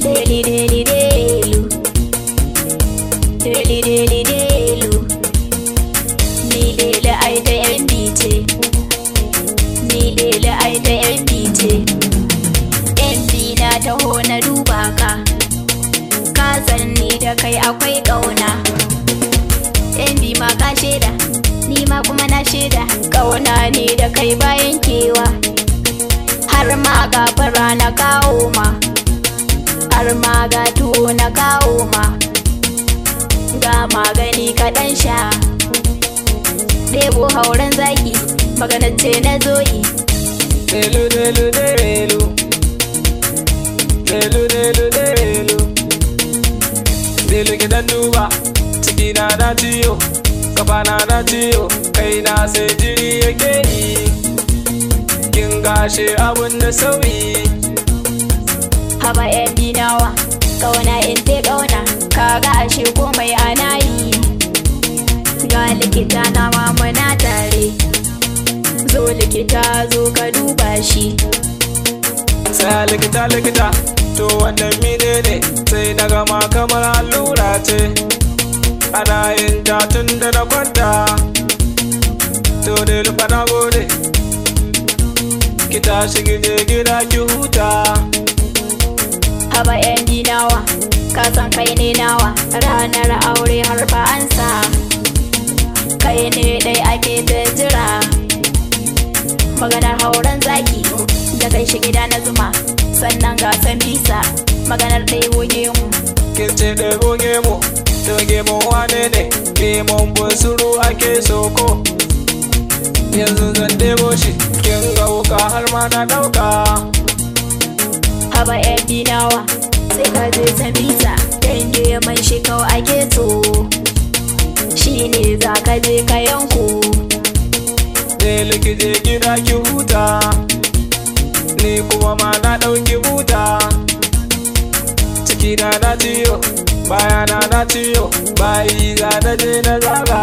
Deli deli delu, deli deli delu. Ni dele ai da yan bice, ni dele ai da yan bice. Yan bi na taho na duba ka, ka san ni da kai akwai ƙauna. Yan bi ma ka shaida, ni ma kuma na shaida. Ƙauna ne da kai bayan kewa, har ma gafara na kawo ma. Har ma ga tuwo na kawo ma, ga magani kaɗan sha. Ɗebo hauren zaki, maganar ce na zoyi. Delu delu delu, delu delu delu. Delu gidan duba, ciki na ciyo, kafa na ciyo, kai na sai jiri yake yi. Kin gashe abun da sauyi. Haba yan dinawa, ƙauna in te ƙauna, kaga ashe komai ana yi. Ga likita na ma muna tare, zo likita zo ka duba shi. Sai likita likita, to wannan mine ne, sai na gama kamar allura ce. Ana yin ta tun da na kwanta, to dai lufa na gode. Ki tashi ki je gida ki huta. Haba yan dinawa, ka san kai ne nawa, ranar aure har fa an sa. Kai ne dai ake ta jira, maganar hauren zaki, da kai shi gida na zuma, sannan ga san bisa, maganar ɗaya goge mu. Kin ce ɗaya goge mu, doge mu wane ne, lemon busuru ake soko. Yanzu zan ɗebo shi, kin ga wuka har ma na ɗauka. Haba yan dinawa, sai ka je san bisa, dange man shi kawai ake so. Shi ne za ka je ka yanko. Dele ki je gida ki huta, ni kuma ma na ɗauki buta. Ciki na ciyo, baya na ciyo, bayi za na je na zaga.